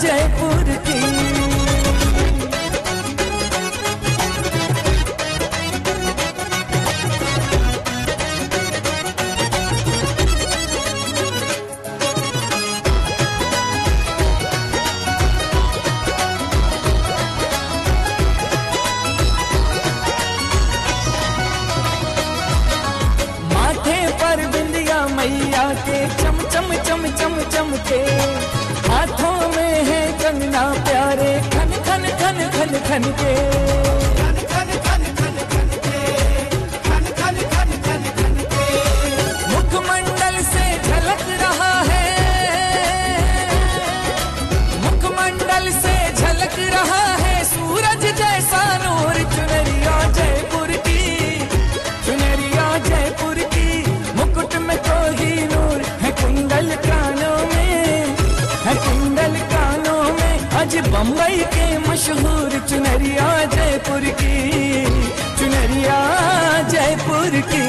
जयपुर की। मैया के चम चम चम चम चम के हाथों में है कंगना प्यारे खन खन खन खन खन के। खन खन खन खन खन के, खन खन खन खन खन के। मुखमंडल से झलक रहा है, मुखमंडल से झलक रहा है सूरज जैसा नूर। चुनरिया जयपुर की, चुनरिया जयपुर की, मुकुट में तो ही नूर है कुंडल कानों में, है कुंडल कानों में। आज बम्बई के मशहूर चुनरिया जयपुर की, चुनरिया जयपुर की।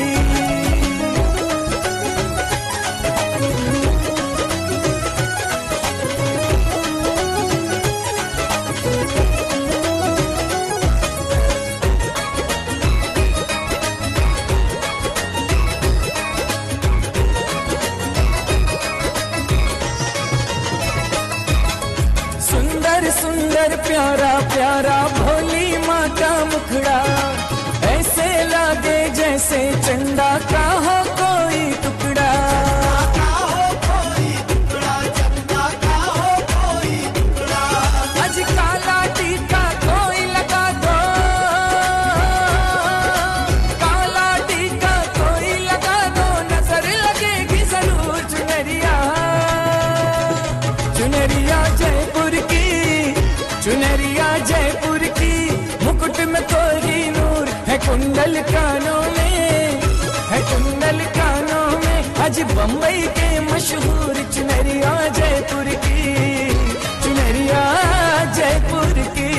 सुंदर प्यारा प्यारा भोली माँ का मुखड़ा, ऐसे लागे जैसे चंदा का हो कोई टुकड़ा। आज काला टीका कोई लगा दो, काला टीका कोई लगा दो, नजर लगेगी जरूर। चुनरिया, चुनरिया जयपुर की, चुनरिया जयपुर की, मुकुट में कोई नूर है कुंडल कानों में, है कुंडल कानों में। आज बम्बई के मशहूर चुनरिया जयपुर की, चुनरिया जयपुर की।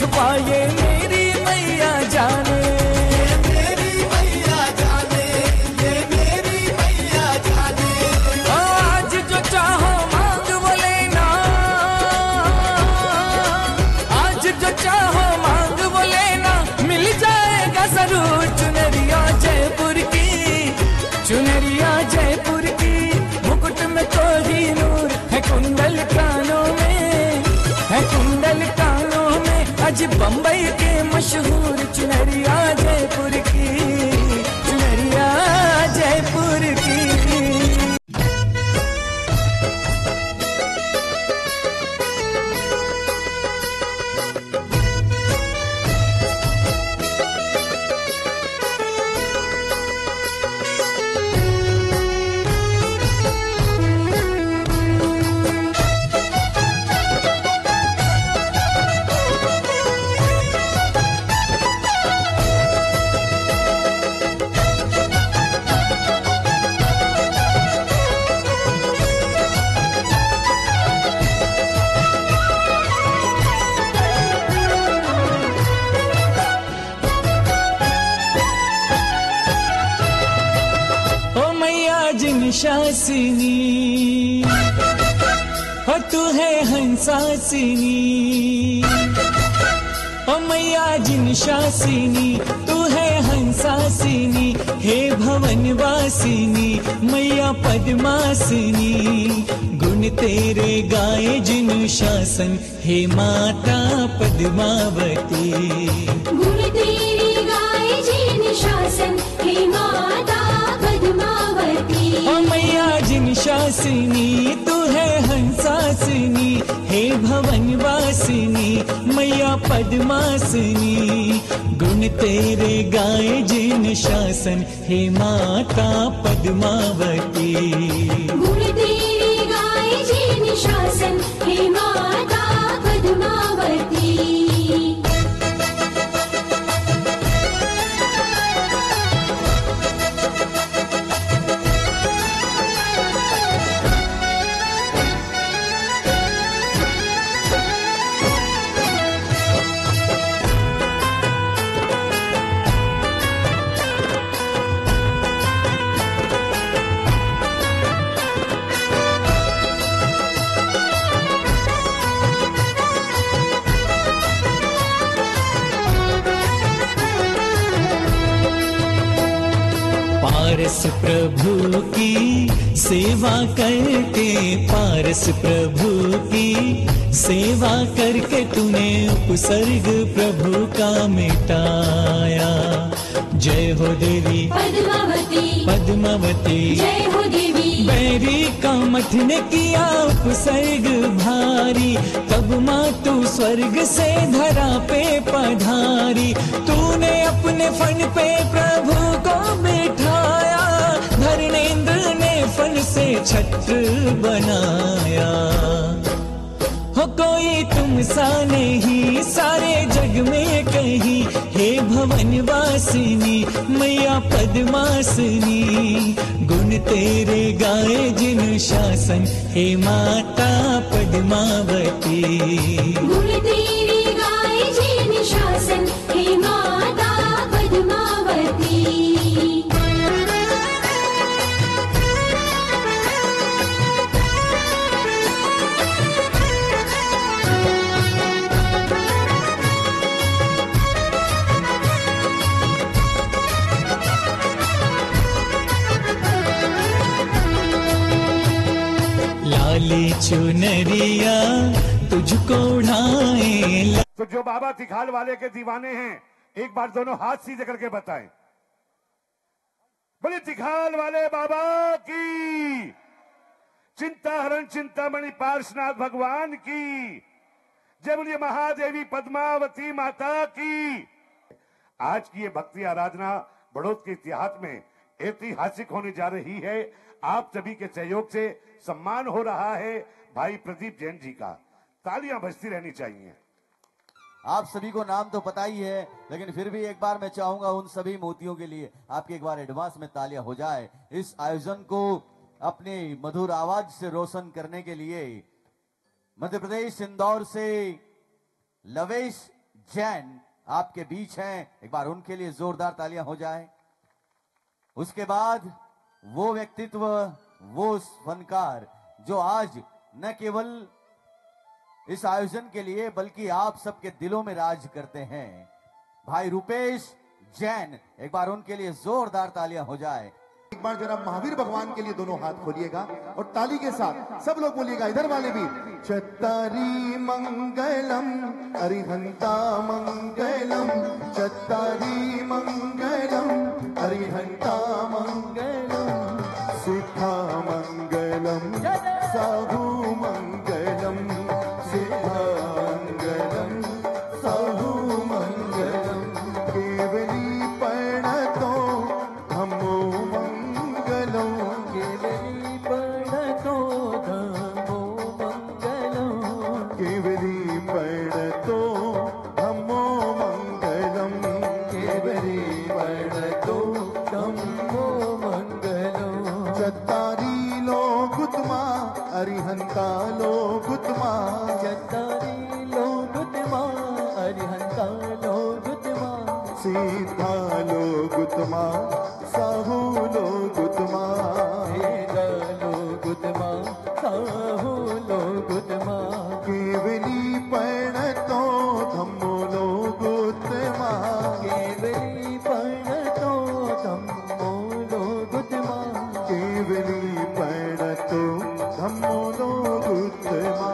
छुपाए मेरी मैया जाने, ये मेरी मैया जाने, ये मेरी मैया जाने। आज जो चाहो मांग वो लेना, आज जो चाहो मांग वो लेना, मिल जाएगा जरूर। चुनरिया जयपुर की, चुनरिया जयपुर की, मुकुट में कोई नूर है कुंडल कानों में, है कुंडल कानों में। आज बम्बई के मशहूर चुनरिया जयपुर की, चुनरिया जयपुर की। शासिनी हो तू है हंसासिनी, ओ मैया जिन शासिनी तू है हंसासिनी। हे भवनवासिनी मैया पद्मासिनी, गुण तेरे गाए जिन शासन। हे माता पद्मावती, गुण तेरे गाए जिन शासन। हे माता पद्मावती, ओ मैया जिन शासिनी तू है हंसासिनी। हे भवनवासिनी मैया पद्मासिनी, गुण तेरे गाए जिन शासन। हे माता पद्मावती, गुण तेरे गाए जिन शासन। हे माता पद्मा पारस प्रभु की सेवा करके, पारस प्रभु की सेवा करके तूने उपसर्ग प्रभु का मिटाया। जय हो देवी पद्मावती, पद्मावती, जय हो देवी। बैरी का मठ ने किया उपसर्ग भारी, तब माँ तू स्वर्ग से धरा पे पधारी। तूने अपने फन पे प्रभु को बिठाया, धर्मेंद्र ने फन से छत्र बनाया। हो कोई तुम सा नहीं सारे जग में कहीं, हे भवन वासिनी मैया पद्मासनी। गुण तेरे गाए जिन शासन, हे माता पद्मावती। गुण तेरे गाए जिन शासन, हे माता पद्मावती। लाली चुनरिया तुझको उड़ाए। तो जो बाबा तिखाल वाले के दीवाने हैं, एक बार दोनों हाथ सीधे करके बताएं, बोले तिखाल वाले बाबा की। चिंता हरण चिंतामणि पार्श्वनाथ भगवान की जय। बोलिए महादेवी पद्मावती माता की। आज की ये भक्ति आराधना बड़ौद के इतिहास में ऐतिहासिक होने जा रही है। आप सभी के सहयोग से सम्मान हो रहा है भाई प्रदीप जैन जी का। तालियां बजती रहनी चाहिए। आप सभी को नाम तो पता ही है, लेकिन फिर भी एक बार मैं चाहूंगा उन सभी मोतियों के लिए आपकी एक बार एडवांस में तालियां हो जाए। इस आयोजन को अपनी मधुर आवाज से रोशन करने के लिए मध्य प्रदेश इंदौर से लवेश जैन आपके बीच हैं, एक बार उनके लिए जोरदार तालियां हो जाए। उसके बाद वो व्यक्तित्व, वो फनकार जो आज न केवल इस आयोजन के लिए बल्कि आप सबके दिलों में राज करते हैं, भाई रूपेश जैन, एक बार उनके लिए जोरदार तालियां हो जाए। एक बार जरा महावीर भगवान के लिए दोनों हाथ खोलिएगा और ताली के साथ सब लोग बोलिएगा, इधर वाले भी। चत्तारी मंगलम अरिहंता मंगलम, चत्तारी मंगलम अरिहंता मंगलम, सिद्धा मंगलम साहू मंगलम, सिद्धा मंगलम साहू मंगलम, केवली प्रणतो धम्मो मंगलम, केवली प्रणतो धम्मो मंगलम, केवली प्रणतो धम्मो मंगलम, केवली प्रणतो धम्मो मंगलम। चत्तारी लोकुत्मा अरिहंता लोकुत्मा, चत्तारी लोकुत्मा अरिहंता लोकुत्मा, सीता लोकुत्मा साहू लोकुत्मा, सीता लोकुत्मा साहू लोकुत्मा, केवली प्रणतो धम्मो लोकुत्मा, केवली प्रणतो धम्मो लोकुत्मा, केवली प्रणतो धम्मो लोकुत्मा।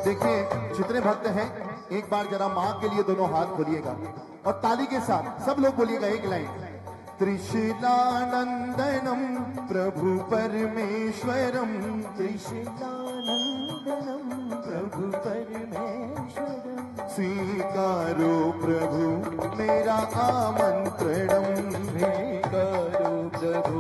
देखिए जितने भक्त हैं एक बार जरा माँ के लिए दोनों हाथ खोलिएगा और ताली के साथ सब लोग बोलिएगा एक लाइन। त्रिशूलानंदनम प्रभु परमेश्वरम, त्रिशूलानंदनम प्रभु परमेश्वरम, स्वीकारो प्रभु मेरा आमंत्रणम, स्वीकारो प्रभु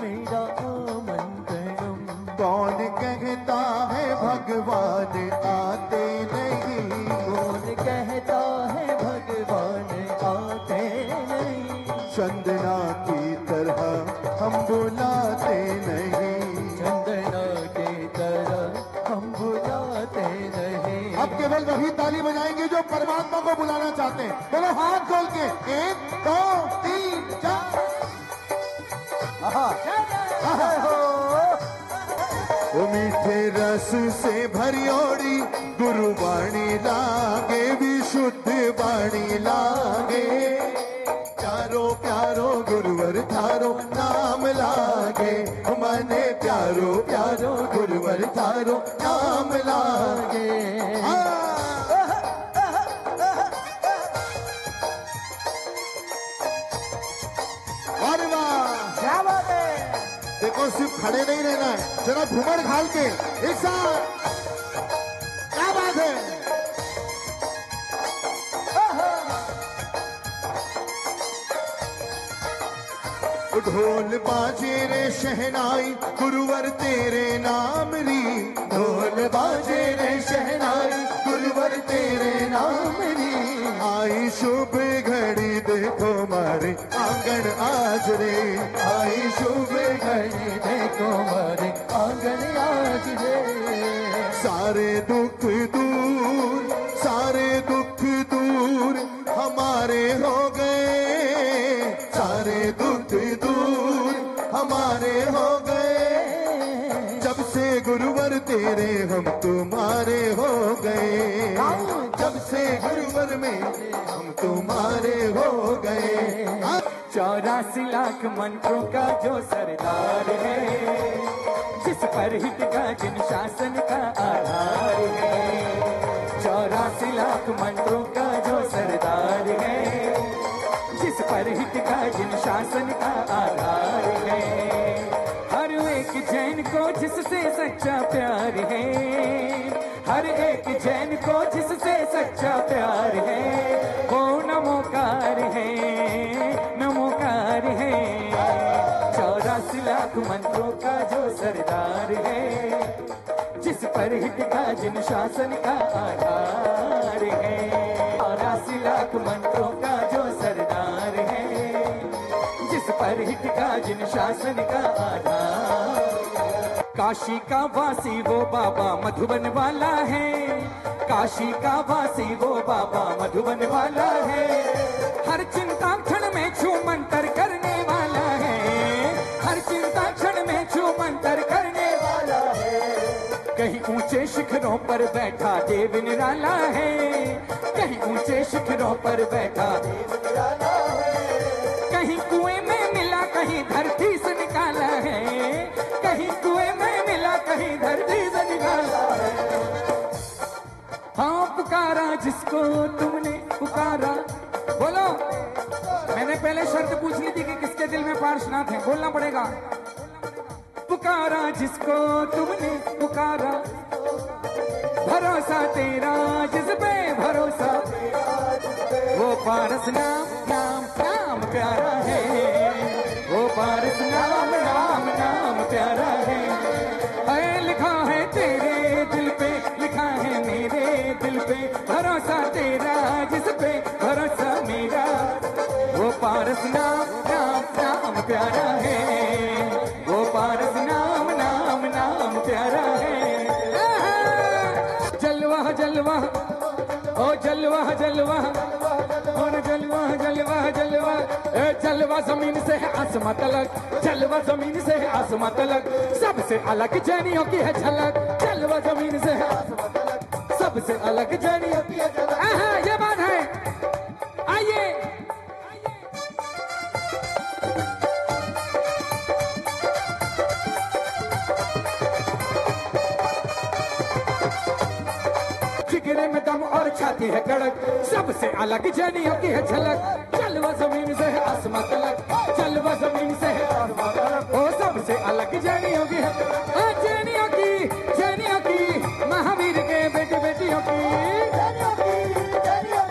मेरा आमंत्रणम। कौन कहता है भगवान आते नहीं, कौन कहता है भगवान आते नहीं, चंदना की तरह हम बुलाते नहीं, चंदना की तरह हम बुलाते नहीं। अब केवल वही ताली बजाएंगे जो परमात्मा को बुलाना चाहते हैं। बोलो हाथ खोल के, 1 2 3 4। ओ मीठे रस से भरियोड़ी गुरुवाणी लागे, विशुद्ध वाणी लागे, प्यारो प्यारो गुरुवर थारो नाम लागे। प्यारो प्यारो गुरुवर थारो नाम लागे। अरे वाह, क्या बात है। देखो सिर्फ खड़े नहीं रहना है, जरा घूमर घाल के एक साथ, क्या बात है। ढोल बाजे रे शहनाई गुरुवर तेरे नाम री, ढोल बाजे रे शहनाई गुरुवर तेरे नाम री। आई शुभ घड़ी देखो मारे आंगन आज रे, आई शुभ घड़ी देखो मारे आंगन आज रे। सारे दुख दूर, सारे दुख दूर हमारे हो गए, सारे दुख दूर हमारे हो गए। जब से गुरुवर तेरे हम तुम्हारे हो गए, जब से गुरुवर मेरे हम तुम्हारे हो गए। 84 लाख मंत्रों का जो सरदार है, जिस पर हिट का जिन शासन का आधार है। 84 लाख मंत्रों का जो सरदार है, जिस पर हिट का जिन शासन का आधार है। हर एक जैन को जिससे सच्चा प्यार है, हर एक जैन को जिससे सच्चा प्यार है, वो नमोकार है, नमोकार है। 84 लाख मंत्रों का जो सरदार है, जिस पर हिट का जिन शासन का आधार है। 84 लाख मंत्रों का जो सरदार है, जिस पर हिट का जिन शासन का आधार। काशी का वासी वो बाबा मधुबन वाला है, काशी का वासी वो बाबा मधुबन वाला है। हर चिंता क्षण में छू मंतर करने वाला है, हर चिंता क्षण में छू मंतर करने वाला है। कहीं ऊंचे शिखरों पर बैठा देव निराला है, कहीं ऊंचे शिखरों पर बैठा देव निराला है। कहीं कुएं में मिला कहीं धरती से निकाला है, कहीं कुएं में मिला कहीं धरती से निकाला है। हाँ पुकारा जिसको तुमने पुकारा, बोलो। मैंने पहले शर्त पूछ ली थी कि किसके दिल में पार्श्वनाथ है, बोलना पड़ेगा। पुकारा जिसको तुमने पुकारा, भरोसा तेरा जिस पे भरोसा, वो पारस नाम नाम नाम प्यारा है, वो पारस नाम नाम नाम प्यारा है। लिखा है तेरे दिल पे, लिखा है मेरे दिल पे, भरोसा तेरा जिस पे भरोसा मेरा, वो पारस नाम नाम नाम प्यारा है, वो पारस नाम नाम नाम प्यारा है। जलवा जलवा ओ जलवा जलवा और जलवा जलवा जलवा, जलवा जमीन से है आसमां तलक, जलवा जमीन से है आसमां तलक, सबसे अलग जैनियों की है झलक। जलवा जमीन से है आसमां तलक, सबसे अलग जैनियों की है झलक। ये बात है। आइए जिगरे में दम और छाती है कड़क, सबसे अलग जैनियों की है झलक। जलवा जमीन से है आसमां तलक, जलवा जमीन से है आसमां तलक, वो सबसे अलग जैनियों की है। जैनियों की, जैनियों की, महावीर के बेटी बेटियों की, जैनियों की, जैनियों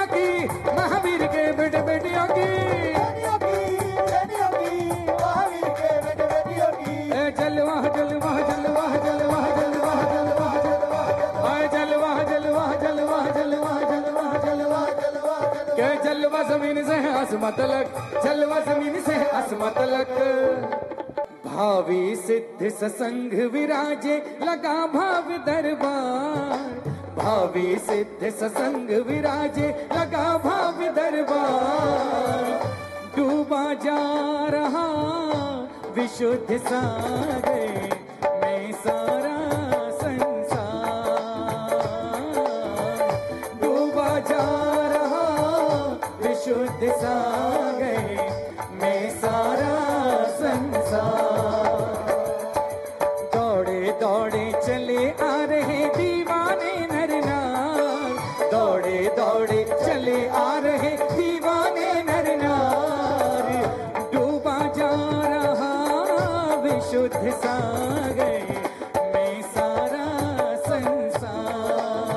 की, महावीर के बेटे बेटियों की। जलवा जलवा जलवा जलवा जलवा जलवा जलवा जलवा जलवा जलवा जलवा जलवा जलवा के जलवा जमीन से है आसमां तलक, जलवा जमीन से है आसमां तलक। भावी सिद्ध ससंग विराजे लगा भाव दरबार, भावी सिद्ध ससंग विराजे लगा भाव दरबार। डूबा जा रहा विशुद्ध सागर में सारा संसार, डूबा जा रहा विशुद्ध सागर में दौड़े चले आ रहे दीवाने नर नार, दौड़े दौड़े चले आ रहे दीवाने नर नार। डूबा जा रहा विशुद्ध सागर में सारा संसार,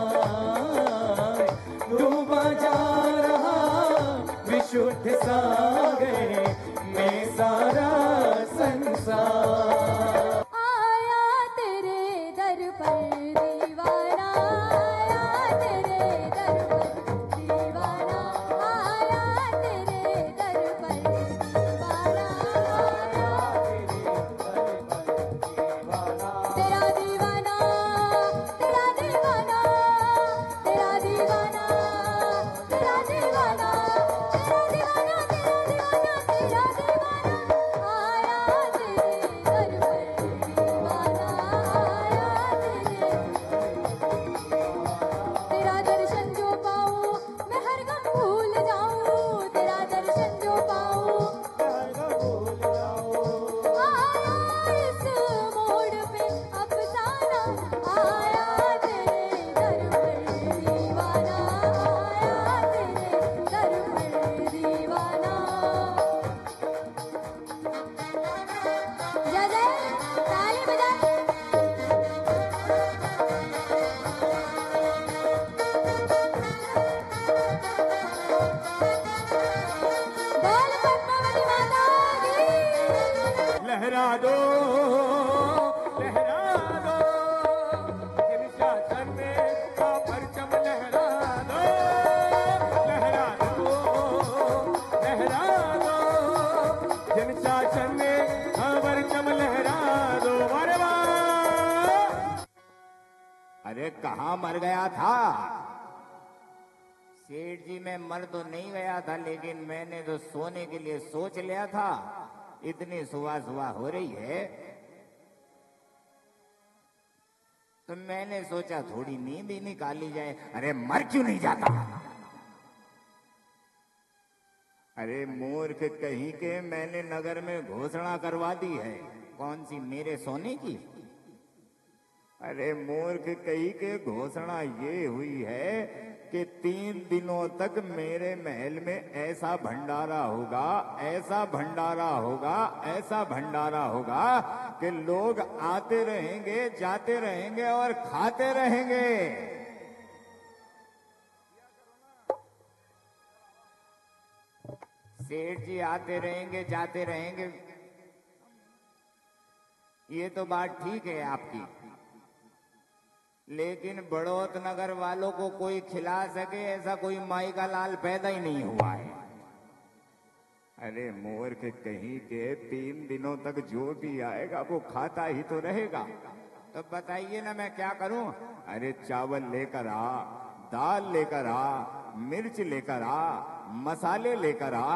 डूबा जा रहा विशुद्ध सागर में सारा संसार। आया तेरे दर पर दीवाना, आया तेरे दर पर दीवाना, आया तेरे दर पर दीवाना, आया तेरा दीवाना, तेरा दीवाना, तेरा दीवाना, तेरा दीवाना, तेरा दीवाना, तेरा दीवाना, तेरा दीवाना, आया तेरे दर पर दीवाना, आया तेरा दर्शन जो पाऊं मैं हर गम भूल जाऊं, तेरा दर्शन जो पाऊं आया इस मोड़ पे अफसाना, आया तेरे दर पर दीवाना, आया तेरे दर पर दीवाना। जय जय ताली बजा। बोल पद्मावती माता की। लहरा दो जिन शासन में का परचम लहरा दो, लहरा दो जिन शासन में का परचम लहरा दो। अरे वाह! अरे कहाँ मर गया था सेठ जी? मैं मर तो नहीं गया था, लेकिन मैंने तो सोने के लिए सोच लिया था। इतनी सुबह सुबह हो रही है तो मैंने सोचा थोड़ी नींद ही निकाली जाए। अरे मर क्यों नहीं जाता? अरे मूर्ख कहीं के, मैंने नगर में घोषणा करवा दी है। कौन सी? मेरे सोने की? अरे मूर्ख कहीं के, घोषणा ये हुई है कि 3 दिनों तक मेरे महल में ऐसा भंडारा होगा, ऐसा भंडारा होगा, ऐसा भंडारा होगा कि लोग आते रहेंगे, जाते रहेंगे और खाते रहेंगे। सेठ जी आते रहेंगे, जाते रहेंगे, ये तो बात ठीक है आपकी, लेकिन बड़ौत नगर वालों को कोई खिला सके ऐसा कोई माई का लाल पैदा ही नहीं हुआ है। अरे मूर्ख कहीं के, 3 दिनों तक जो भी आएगा वो खाता ही तो रहेगा। तो बताइए ना मैं क्या करूं? अरे चावल लेकर आ, दाल लेकर आ, मिर्च लेकर आ, मसाले लेकर आ,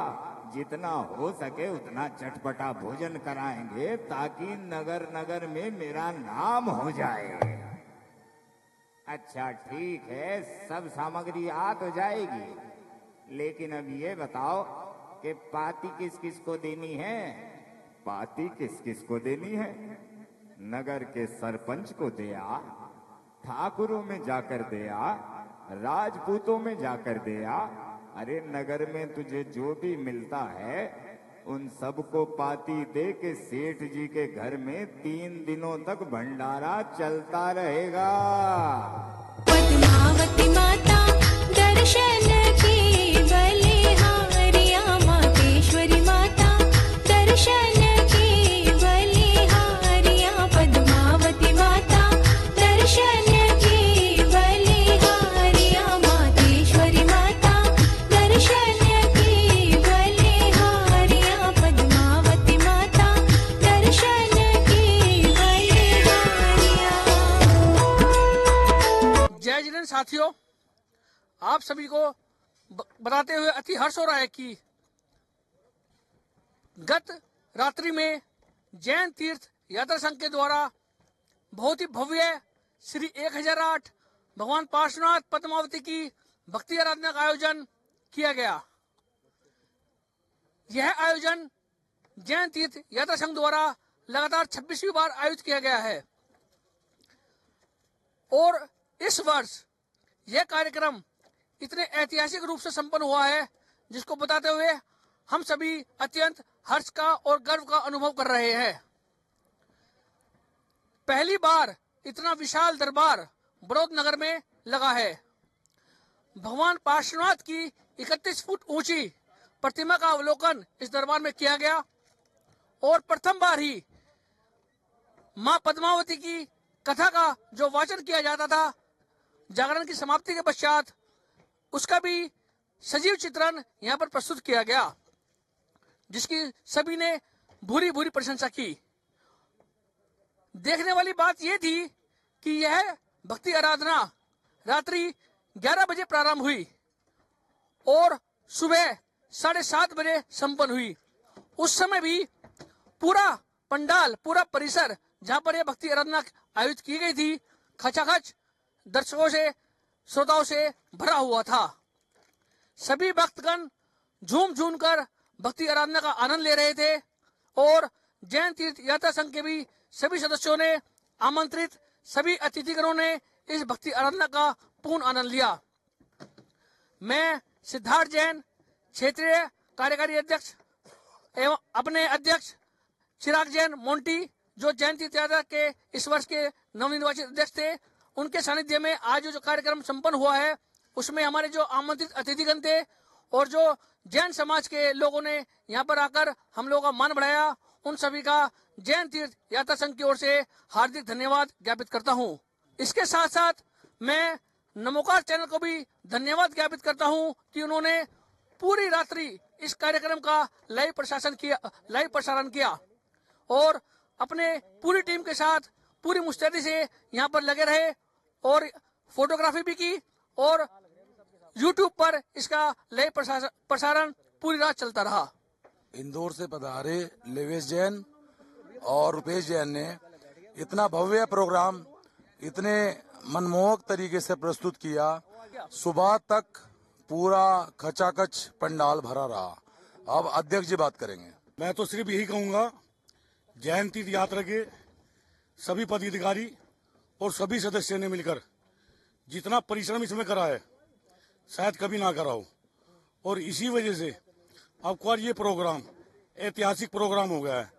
जितना हो सके उतना चटपटा भोजन कराएंगे ताकि नगर नगर में मेरा नाम हो जाए। अच्छा ठीक है, सब सामग्री आ तो जाएगी, लेकिन अब ये बताओ कि पाती किस किस को देनी है? पाती किस किस को देनी है? नगर के सरपंच को दिया, ठाकुरों में जाकर दिया, राजपूतों में जाकर दिया। अरे नगर में तुझे जो भी मिलता है उन सबको पाती दे के सेठ जी के घर में 3 दिनों तक भंडारा चलता रहेगा। पद्मावती माता दर्शन की बलिहारिया, मातेश्वरी माता दर्शन की बलिहारिया, पद्मावती माता दर्शन की बलिहारिया, मातेश्वरी माता दर्शन की बलिहारिया, पद्मावती माता दर्शन की बलिहारिया। जय जिनेन्द्र साथियों, आप सभी को बताते हुए अति हर्ष हो रहा है कि गत रात्रि में जैन तीर्थ यात्रा संघ के द्वारा बहुत ही भव्य श्री 1008 भगवान पार्श्वनाथ पद्मावती की भक्ति आराधना का आयोजन किया गया। यह आयोजन जैन तीर्थ यात्रा संघ द्वारा लगातार 26वीं बार आयोजित किया गया है। और इस वर्ष यह कार्यक्रम इतने ऐतिहासिक रूप से संपन्न हुआ है, जिसको बताते हुए हम सभी अत्यंत हर्ष का और गर्व का अनुभव कर रहे हैं। पहली बार इतना विशाल दरबार बड़ौद नगर में लगा है। भगवान पार्श्वनाथ की 31 फुट ऊंची प्रतिमा का अवलोकन इस दरबार में किया गया और प्रथम बार ही मां पद्मावती की कथा का जो वाचन किया जाता था जागरण की समाप्ति के पश्चात, उसका भी सजीव चित्रण यहाँ पर प्रस्तुत किया गया, जिसकी सभी ने भूरी भूरी प्रशंसा की। देखने वाली बात यह थी कि यह भक्ति आराधना रात्रि 11 बजे प्रारंभ हुई और सुबह 7:30 बजे संपन्न हुई। उस समय भी पूरा पंडाल, पूरा परिसर जहां पर यह भक्ति आराधना आयोजित की गई थी, खचाखच दर्शकों से, श्रोताओं से भरा हुआ था। सभी भक्तगण झूम झूम कर भक्ति आराधना का आनंद ले रहे थे और जैन तीर्थ यात्रा संघ के भी सभी सदस्यों ने, आमंत्रित सभी अतिथिगणों ने इस भक्ति आराधना का पूर्ण आनंद लिया। मैं सिद्धार्थ जैन, क्षेत्रीय कार्यकारी अध्यक्ष एवं अपने अध्यक्ष चिराग जैन मोंटी, जो जैन तीर्थ यात्रा के इस वर्ष के नवनिर्वाचित अध्यक्ष थे, उनके सानिध्य में आज जो कार्यक्रम संपन्न हुआ है, उसमें हमारे जो आमंत्रित अतिथिगण थे और जो जैन समाज के लोगों ने यहाँ पर आकर हम लोगों का मान बढ़ाया, उन सभी का जैन तीर्थ यात्रा संघ की ओर से हार्दिक धन्यवाद ज्ञापित करता हूँ। इसके साथ साथ मैं नमोकार चैनल को भी धन्यवाद ज्ञापित करता हूँ कि उन्होंने पूरी रात्रि इस कार्यक्रम का लाइव प्रसारण किया और अपने पूरी टीम के साथ पूरी मुस्तैदी से यहाँ पर लगे रहे और फोटोग्राफी भी की और YouTube पर इसका लाइव प्रसारण पूरी रात चलता रहा। इंदौर से पधारे लेवेश जैन और रुपेश जैन ने इतना भव्य प्रोग्राम इतने मनमोहक तरीके से प्रस्तुत किया। सुबह तक पूरा खचाखच पंडाल भरा रहा। अब अध्यक्ष जी बात करेंगे। मैं तो सिर्फ यही कहूंगा, जैन तीर्थ यात्रा के सभी पदाधिकारी और सभी सदस्यों ने मिलकर जितना परिश्रम इसमें करा है, शायद कभी ना करा हो। और इसी वजह से अब ये प्रोग्राम ऐतिहासिक प्रोग्राम हो गया है।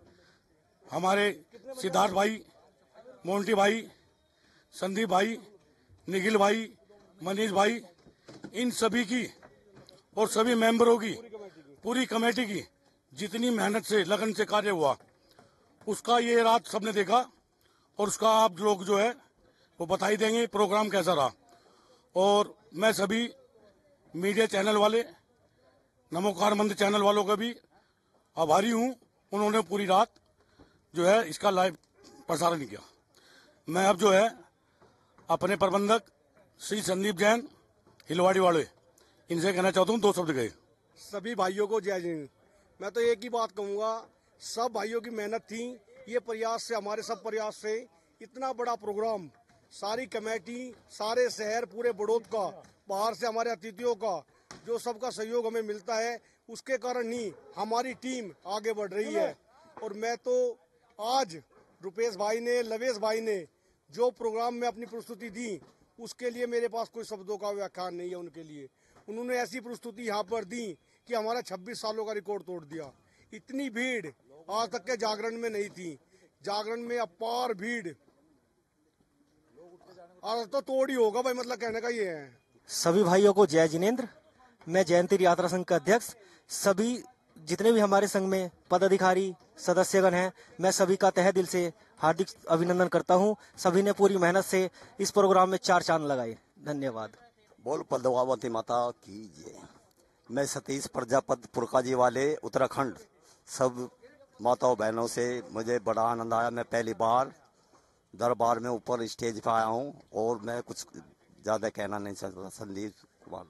हमारे सिद्धार्थ भाई, मोंटी भाई, संदीप भाई, निखिल भाई, मनीष भाई, इन सभी की और सभी मेंबरों की, पूरी कमेटी की जितनी मेहनत से, लगन से कार्य हुआ, उसका ये रात सबने देखा और उसका आप लोग जो है वो बधाई देंगे प्रोग्राम कैसा रहा। और मैं सभी मीडिया चैनल वाले, नमोकार मंदिर चैनल वालों का भी आभारी हूँ। उन्होंने पूरी रात जो है इसका लाइव प्रसारण किया। मैं अब जो है अपने प्रबंधक श्री संदीप जैन हिलवाड़ी वाले, इनसे कहना चाहता हूँ 2 शब्द गए। सभी भाइयों को जय जैन। मैं तो एक ही बात कहूँगा, सब भाइयों की मेहनत थी। ये प्रयास से, हमारे सब प्रयास से इतना बड़ा प्रोग्राम, सारी कमेटी, सारे शहर, पूरे बड़ौद का, बाहर से हमारे अतिथियों का जो सबका सहयोग हमें मिलता है, उसके कारण ही हमारी टीम आगे बढ़ रही है। और मैं तो आज रुपेश भाई ने, लवेश भाई ने जो प्रोग्राम में अपनी प्रस्तुति दी, उसके लिए मेरे पास कोई शब्दों का व्याख्यान नहीं है उनके लिए। उन्होंने ऐसी प्रस्तुति यहाँ पर दी कि हमारा 26 सालों का रिकॉर्ड तोड़ दिया। इतनी भीड़ आज तक के जागरण में नहीं थी। जागरण में अपार भीड़, आज तो तोड़ ही होगा भाई, मतलब कहने का ये है। सभी भाइयों को जय जिनेन्द्र। मैं जैन तीर्थ यात्रा संघ का अध्यक्ष, सभी जितने भी हमारे संघ में पदाधिकारी, सदस्यगण हैं, मैं सभी का तहे दिल से हार्दिक अभिनंदन करता हूं। सभी ने पूरी मेहनत से इस प्रोग्राम में 4 चांद लगाए। धन्यवाद। बोल पद्मावती माता की जय। मैं सतीश प्रजापति पुरकाजी वाले उत्तराखंड, सब माताओं बहनों से मुझे बड़ा आनंद आया। मैं पहली बार दरबार में ऊपर स्टेज पे आया हूँ और मैं कुछ ज्यादा कहना नहीं चाहता। संदीप कुमार।